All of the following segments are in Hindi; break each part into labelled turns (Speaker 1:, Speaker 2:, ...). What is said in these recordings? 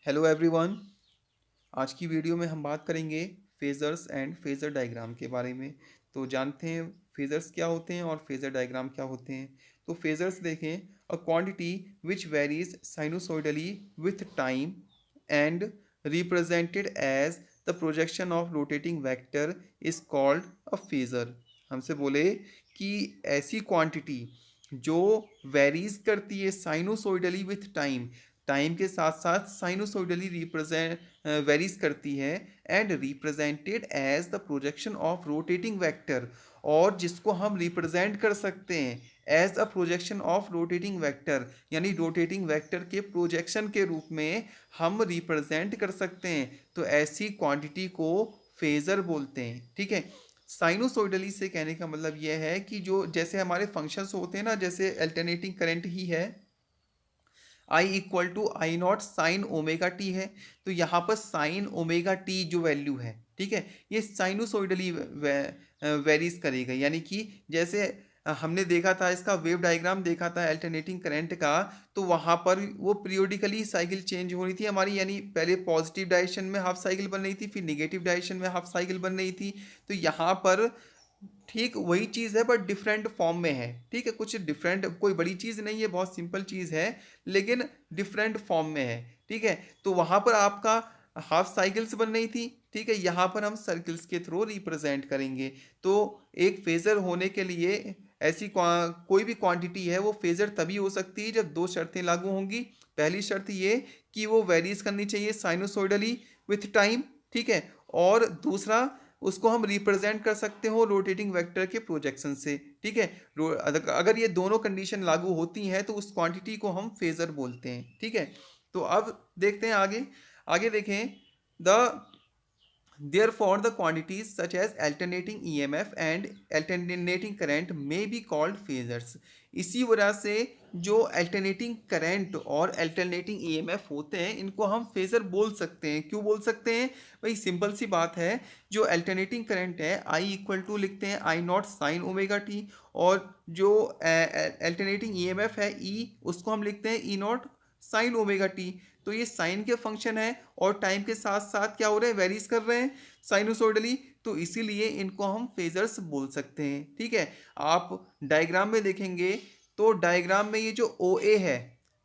Speaker 1: Hello everyone. आज की वीडियो में हम बात करेंगे फेजर्स एंड फेजर डायग्राम के बारे में। तो जानते हैं फेजर्स क्या होते हैं और फेजर डायग्राम क्या होते हैं। तो फेजर्स देखें, a quantity which varies sinusoidally with time and represented as the projection of rotating vector is called a phasor. हमसे बोले कि ऐसी क्वांटिटी जो वेरीज करती है साइनोसॉइडली विथ टाइम, टाइम के साथ साथ साइनोसॉइडली रिप्रेजेंट वेरीज करती है and represented as the projection of rotating vector, और जिसको हम रिप्रेजेंट कर सकते हैं as a projection of rotating vector, यानी रोटेटिंग वेक्टर के प्रोजेक्शन के रूप में हम रिप्रेजेंट कर सकते हैं। तो ऐसी क्वांटिटी को फेजर बोलते हैं। ठीक है। साइनोसॉइडली से कहने का मतलब यह है कि जो जैसे हमारे फंक्शंस होते हैं ना, जैसे अल्टरनेटिंग करंट ही है I equal to I naught sine omega T है। तो यहाँ पर साइन ओमेगा टी जो वैल्यू है, ठीक है, ये साइनोसॉइडली वेरीज करेगा। यानी कि जैसे हमने देखा था, इसका वेव डायग्राम देखा था अल्टरनेटिंग करंट का, तो वहाँ पर वो पीरियोडिकली साइकिल चेंज हो रही थी हमारी, यानी पहले पॉजिटिव डायरेक्शन में हाफ साइकिल बन रही थी, फिर निगेटिव डायरेक्शन में हाफ साइकिल बन रही थी। तो यहाँ पर ठीक वही चीज़ है बट डिफरेंट फॉर्म में है। ठीक है, कुछ डिफरेंट, कोई बड़ी चीज़ नहीं है, बहुत सिंपल चीज़ है, लेकिन डिफरेंट फॉर्म में है। ठीक है, तो वहाँ पर आपका हाफ साइकिल्स बन रही थी। ठीक है, यहाँ पर हम सर्किल्स के थ्रू रिप्रेजेंट करेंगे। तो एक फेजर होने के लिए ऐसी कोई भी क्वांटिटी है वो फेजर तभी हो सकती है जब दो शर्तें लागू होंगी। पहली शर्त ये कि वो वेरीज करनी चाहिए साइनोसॉइडली विथ टाइम। ठीक है, और दूसरा, उसको हम रिप्रेजेंट कर सकते हो रोटेटिंग वेक्टर के प्रोजेक्शन से। ठीक है, अगर ये दोनों कंडीशन लागू होती हैं तो उस क्वांटिटी को हम फेजर बोलते हैं। ठीक है, तो अब देखते हैं आगे। आगे देखें, the Therefore, the quantities such as alternating EMF and alternating current may be called phasors. इसी वजह से जो अल्टरनेटिंग करंट और अल्टरनेटिंग ईएमएफ होते हैं, इनको हम फेजर बोल सकते हैं। क्यों बोल सकते हैं भाई? सिंपल सी बात है, जो अल्टरनेटिंग करंट है आई इक्वल टू लिखते हैं आई नॉट साइन ओमेगा टी, और जो अल्टरनेटिंग ईएमएफ है ई, उसको हम लिखते हैं ई नॉट साइन ओमेगा टी। तो ये साइन के फंक्शन है और टाइम के साथ साथ क्या हो रहे हैं, वेरीज कर रहे हैं साइनोसॉइडली, तो इसीलिए इनको हम फेजर्स बोल सकते हैं। ठीक है, आप डायग्राम में देखेंगे तो डायग्राम में ये जो ओ ए है,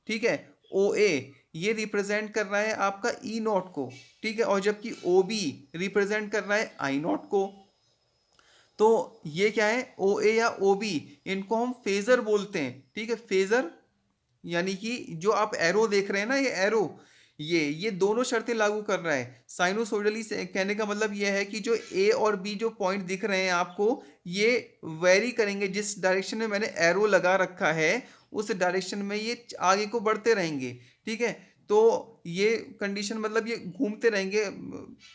Speaker 1: ठीक है, ओ ए ये रिप्रेजेंट कर रहा है आपका ई नॉट को। ठीक है, और जबकि ओ बी रिप्रेजेंट कर रहा है आई नॉट को। तो ये क्या है, ओ ए या ओ बी, इनको हम फेजर बोलते हैं। ठीक है, फेजर यानी कि जो आप एरो देख रहे हैं ना, ये एरो, ये दोनों शर्तें लागू कर रहा है साइनोसॉइडली से। कहने का मतलब ये है कि जो ए और बी जो पॉइंट दिख रहे हैं आपको, ये वेरी करेंगे। जिस डायरेक्शन में मैंने एरो लगा रखा है उस डायरेक्शन में ये आगे को बढ़ते रहेंगे। ठीक है, तो ये कंडीशन मतलब ये घूमते रहेंगे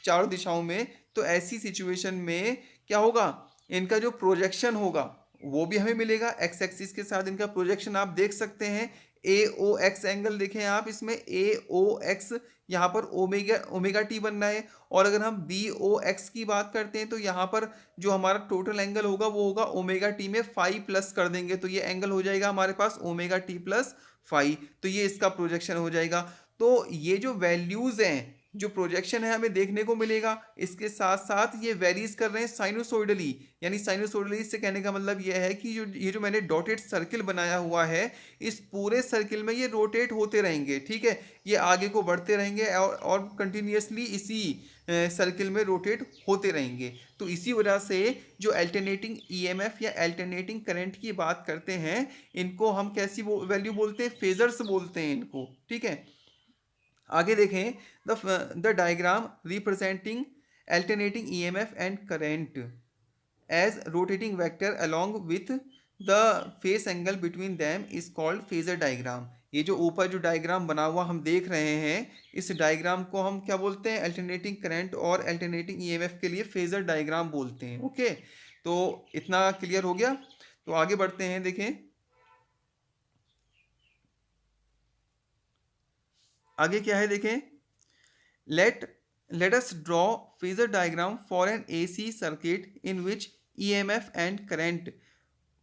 Speaker 1: चारों दिशाओं में। तो ऐसी सिचुएशन में क्या होगा, इनका जो प्रोजेक्शन होगा वो भी हमें मिलेगा। एक्स एक्सिस के साथ इनका प्रोजेक्शन आप देख सकते हैं। ए ओ एक्स एंगल देखें आप, इसमें ए ओ एक्स, यहाँ पर ओमेगा ओमेगा टी बन रहा है। और अगर हम बी ओ एक्स की बात करते हैं तो यहाँ पर जो हमारा टोटल एंगल होगा वो होगा ओमेगा टी में फाइव प्लस कर देंगे, तो ये एंगल हो जाएगा हमारे पास ओमेगा टी प्लस फाइव। तो ये इसका प्रोजेक्शन हो जाएगा। तो ये जो वैल्यूज हैं, जो प्रोजेक्शन है, हमें देखने को मिलेगा। इसके साथ साथ ये वेरीज कर रहे हैं साइनोसॉइडली, यानी साइनोसॉइडली से कहने का मतलब ये है कि ये जो मैंने डॉटेड सर्किल बनाया हुआ है, इस पूरे सर्किल में ये रोटेट होते रहेंगे। ठीक है, ये आगे को बढ़ते रहेंगे और कंटिन्यूसली इसी सर्किल में रोटेट होते रहेंगे। तो इसी वजह से जो अल्टरनेटिंग ईएमएफ या अल्टरनेटिंग करंट की बात करते हैं, इनको हम कैसी वैल्यू बोलते हैं, फेजर्स बोलते हैं इनको। ठीक है, आगे देखें, the diagram representing alternating EMF and current as rotating vector along with the phase angle between them is called phasor diagram. ये जो ऊपर जो डायग्राम बना हुआ हम देख रहे हैं, इस डायग्राम को हम क्या बोलते हैं, अल्टरनेटिंग करंट और अल्टरनेटिंग ईएमएफ के लिए फेजर डायग्राम बोलते हैं। ओके, तो इतना क्लियर हो गया। तो आगे बढ़ते हैं, देखें आगे क्या है, देखें, let let us draw phasor diagram for an AC circuit in which EMF and current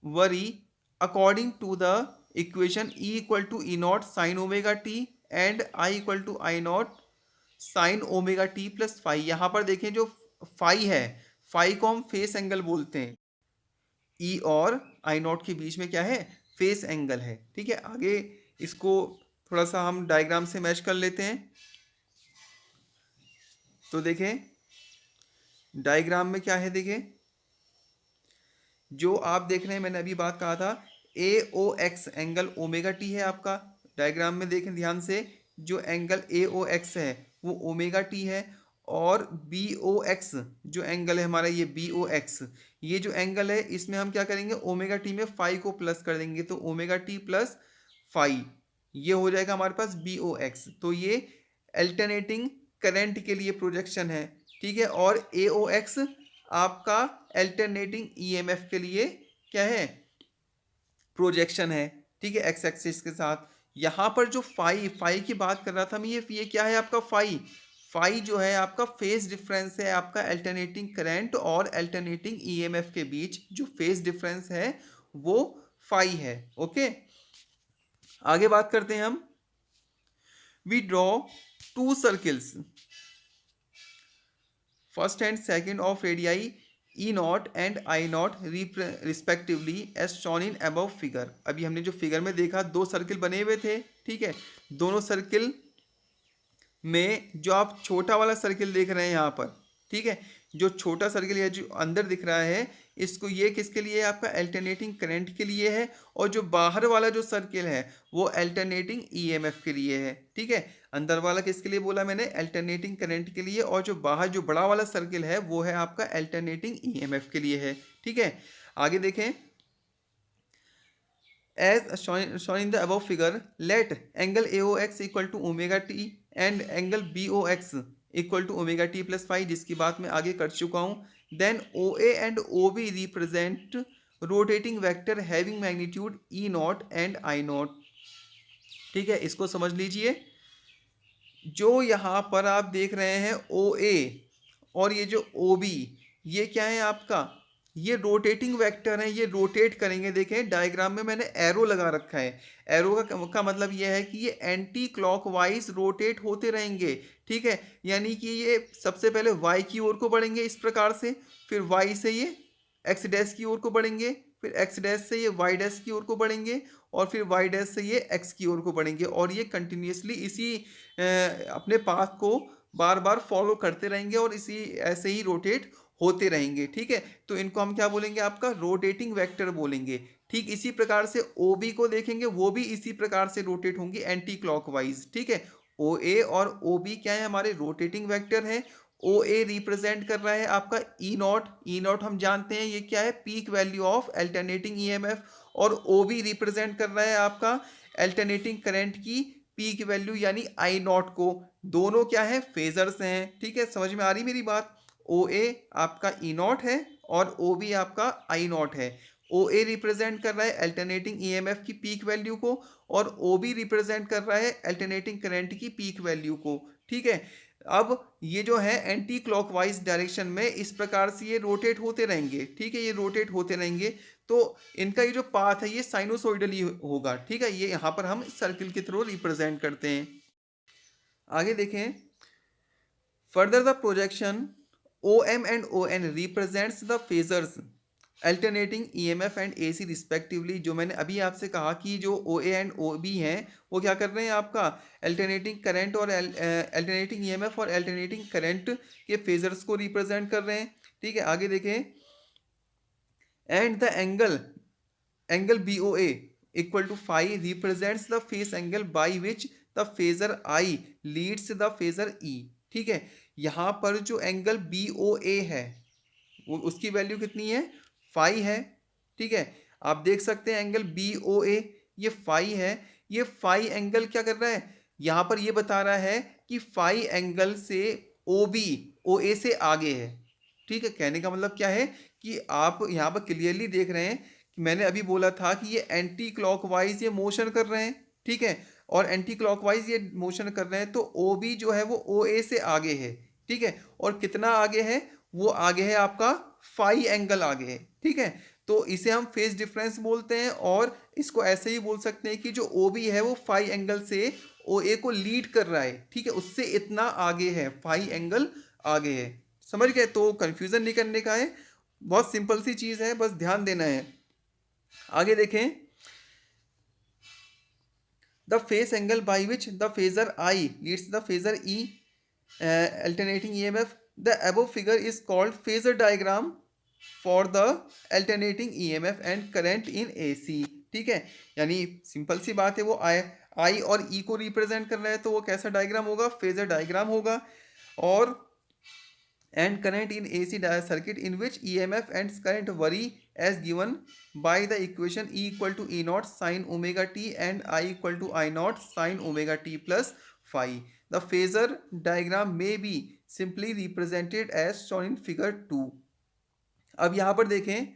Speaker 1: vary according to the equation E equal to E naught sin omega t and I equal to I naught sine omega t plus phi. यहाँ पर देखें जो फाई है, फाई को हम फेस एंगल बोलते हैं। ई और आई नॉट के बीच में क्या है, फेस एंगल है। ठीक है, आगे इसको थोड़ा सा हम डायग्राम से मैच कर लेते हैं। तो देखें डायग्राम में क्या है, देखें जो आप देख रहे हैं, मैंने अभी बात कहा था ए ओ एक्स एंगल ओमेगा टी है आपका। डायग्राम में देखें ध्यान से, जो एंगल ए ओ एक्स है वो ओमेगा टी है, और बी ओ एक्स जो एंगल है हमारा, ये बी ओ एक्स, ये जो एंगल है इसमें हम क्या करेंगे, ओमेगा टी में फाई को प्लस कर देंगे, तो ओमेगा टी प्लस फाई, ये हो जाएगा हमारे पास बी ओ एक्स। तो ये अल्टरनेटिंग करंट के लिए प्रोजेक्शन है। ठीक है, और ए ओ एक्स आपका अल्टरनेटिंग ईएमएफ के लिए क्या है, प्रोजेक्शन है। ठीक है, एक्स एक्सिस के साथ। यहां पर जो फाई फाई की बात कर रहा था मैं, ये क्या है आपका फाई, फाई जो है आपका फेज डिफरेंस है आपका अल्टरनेटिंग करंट और अल्टरनेटिंग ईएमएफ के बीच जो फेज डिफरेंस है वो फाई है। ओके, आगे बात करते हैं हम। We draw two circles first and second of radii E naught and I naught respectively as shown in above figure. अभी हमने जो फिगर में देखा, दो सर्किल बने हुए थे। ठीक है, दोनों सर्किल में जो आप छोटा वाला सर्किल देख रहे हैं यहाँ पर, ठीक है, जो छोटा सर्किल है जो अंदर दिख रहा है, इसको ये किसके लिए है, आपका अल्टरनेटिंग करंट के लिए है, और जो बाहर वाला जो सर्किल है वो अल्टरनेटिंग ईएमएफ के लिए है। ठीक है, अंदर वाला किसके लिए बोला मैंने, अल्टरनेटिंग करंट के लिए, और जो बाहर जो बड़ा वाला सर्किल है वो है आपका अल्टरनेटिंग ईएमएफ के लिए है। ठीक है, आगे देखें। As shown in the above figure, let angle AOX equal to omega t and angle BOX equal to omega t plus phi, जिसकी बात मैं आगे कर चुका हूँ. Then OA and OB represent rotating vector having magnitude E naught and I naught. ठीक है, इसको समझ लीजिए. जो यहाँ पर आप देख रहे हैं OA और ये जो OB, ये क्या है आपका, ये रोटेटिंग वेक्टर है, ये रोटेट करेंगे. देखें डायग्राम में मैंने एरो लगा रखा है. एरो का मतलब ये है कि ये एंटी क्लॉकवाइज रोटेट होते रहेंगे. ठीक है, यानी कि ये सबसे पहले वाई की ओर को बढ़ेंगे इस प्रकार से, फिर वाई से ये एक्स डैश की ओर को बढ़ेंगे, फिर एक्स डैश से ये वाई डैश की ओर को बढ़ेंगे, और फिर वाई डैश से ये एक्स की ओर को बढ़ेंगे. और ये कंटिन्यूसली इसी अपने पाथ को बार बार फॉलो करते रहेंगे और इसी ऐसे ही रोटेट होते रहेंगे. ठीक है, तो इनको हम क्या बोलेंगे, आपका रोटेटिंग वेक्टर बोलेंगे. ठीक इसी प्रकार से OB को देखेंगे, वो भी इसी प्रकार से रोटेट होंगे एंटी क्लॉकवाइज. ठीक है, OA और OB क्या है, हमारे रोटेटिंग वेक्टर है. OA रिप्रेजेंट कर रहा है आपका ई नॉट. ई नॉट हम जानते हैं ये क्या है, peak value of alternating EMF. और OB रिप्रेजेंट कर रहा है आपका अल्टरनेटिंग करंट की पीक वैल्यू यानी आई नॉट को. दोनों क्या है, फेजर्स हैं. ठीक है, समझ में आ रही मेरी बात. OA आपका ई नॉट है और OB आपका आई नॉट है. OA रिप्रेजेंट कर रहा है अल्टरनेटिंग ईएमएफ की पीक वैल्यू को, और OB रिप्रेजेंट कर रहा है अल्टरनेटिंग करंट की पीक वैल्यू को. ठीक है, अब ये जो है एंटी क्लॉकवाइज डायरेक्शन में इस प्रकार से ये रोटेट होते रहेंगे. ठीक है, ये रोटेट होते रहेंगे, तो इनका ये जो पाथ है ये साइनोसॉइडली होगा. ठीक है, ये यहाँ पर हम सर्किल के थ्रू रिप्रेजेंट करते हैं. आगे देखें. Further the projection OM and ON represents the phasors alternating EMF and AC respectively. जो मैंने अभी आपसे कहा कि जो OA and OB हैं वो क्या कर रहे हैं, आपका अल्टरनेटिंग करंट और अल्टरनेटिंग EMF और अल्टरनेटिंग करंट के फेजर्स को रिप्रेजेंट कर रहे हैं. ठीक है, आगे देखें. And the angle BOA equal to phi represents the phase angle by which the phasor I leads the phasor E. ठीक है, यहाँ पर जो एंगल BOA है वो उसकी वैल्यू कितनी है, फाई है. ठीक है, आप देख सकते हैं एंगल BOA ये फाई है. ये फाई एंगल क्या कर रहा है, यहाँ पर ये बता रहा है कि फाई एंगल से OB OA से आगे है. ठीक है, कहने का मतलब क्या है कि आप यहाँ पर क्लियरली देख रहे हैं कि मैंने अभी बोला था कि ये एंटी क्लॉकवाइज ये मोशन कर रहे हैं. ठीक है, और एंटी क्लॉकवाइज ये मोशन कर रहे हैं, तो OB जो है वो OA से आगे है. ठीक है, और कितना आगे है, वो आगे है आपका फाई एंगल आगे है. ठीक है, तो इसे हम फेज डिफरेंस बोलते हैं, और इसको ऐसे ही बोल सकते हैं कि जो OB है वो फाई एंगल से ओ ए को लीड कर रहा है, ठीक है, उससे इतना आगे है, फाई एंगल आगे है। समझ गए? तो कंफ्यूजन नहीं करने का है, बहुत सिंपल सी चीज है, बस ध्यान देना है। आगे देखें, the phase angle by which the phasor I Leeds the phasor E alternating EMF, the above figure is called phasor diagram for the alternating EMF and current in AC। ठीक है, यानी सिंपल सी बात है, वो आई और ई को रिप्रेजेंट कर रहा है, तो वो कैसा डायग्राम होगा? फेजर डायग्राम होगा। और and current in AC circuit in which EMF and current vary as given by the equation E equal to E naught sin omega t and I equal to I naught sin omega t plus phi. The phasor diagram may be simply represented as shown in figure 2। अब यहाँ पर देखें,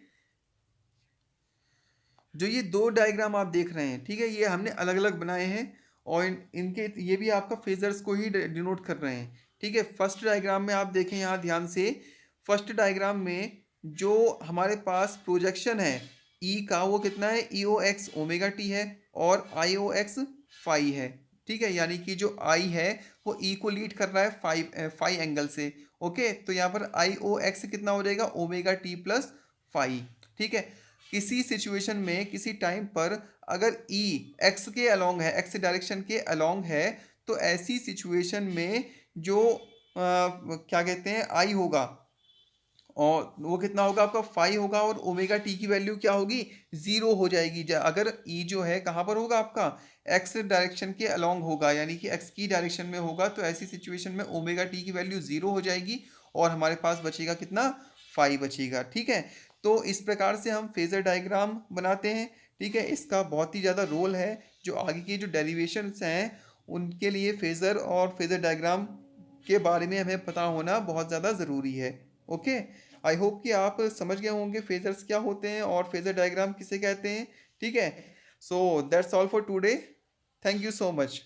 Speaker 1: जो ये दो डायग्राम आप देख रहे हैं, ठीक है, ये हमने अलग अलग बनाए हैं और इनके ये भी आपका फेजर्स को ही डिनोट कर रहे हैं। ठीक है, फर्स्ट डायग्राम में आप देखें यहाँ ध्यान से, फर्स्ट डायग्राम में जो हमारे पास प्रोजेक्शन है ई का, वो कितना है? ई ओ एक्स ओमेगा टी है और आई ओ एक्स फाई है। ठीक है, यानी कि जो आई है वो ई को लीड कर रहा है फाई एंगल से। ओके, तो यहाँ पर आई ओ एक्स कितना हो जाएगा? Omega t plus phi. ठीक है, किसी सिचुएशन में किसी टाइम पर अगर ई एक्स के अलोंग है, एक्स डायरेक्शन के अलोंग है, तो ऐसी सिचुएशन में जो क्या कहते हैं, आई होगा और वो कितना होगा? आपका फाई होगा और ओमेगा टी की वैल्यू क्या होगी? जीरो हो जाएगी। अगर ई जो है कहाँ पर होगा? आपका एक्स डायरेक्शन के अलोंग होगा, यानी कि एक्स की डायरेक्शन में होगा, तो ऐसी सिचुएशन में ओमेगा टी की वैल्यू जीरो हो जाएगी और हमारे पास बचेगा कितना? फाई बचेगा। ठीक है, तो इस प्रकार से हम फेजर डायग्राम बनाते हैं। ठीक है, इसका बहुत ही ज़्यादा रोल है, जो आगे की जो डेरिवेशंस हैं उनके लिए फेजर और फेजर डायग्राम के बारे में हमें पता होना बहुत ज़्यादा ज़रूरी है। ओके, आई होप कि आप समझ गए होंगे फेजर्स क्या होते हैं और फेजर डायग्राम किसे कहते हैं। ठीक है, so that's all for today, thank you so much.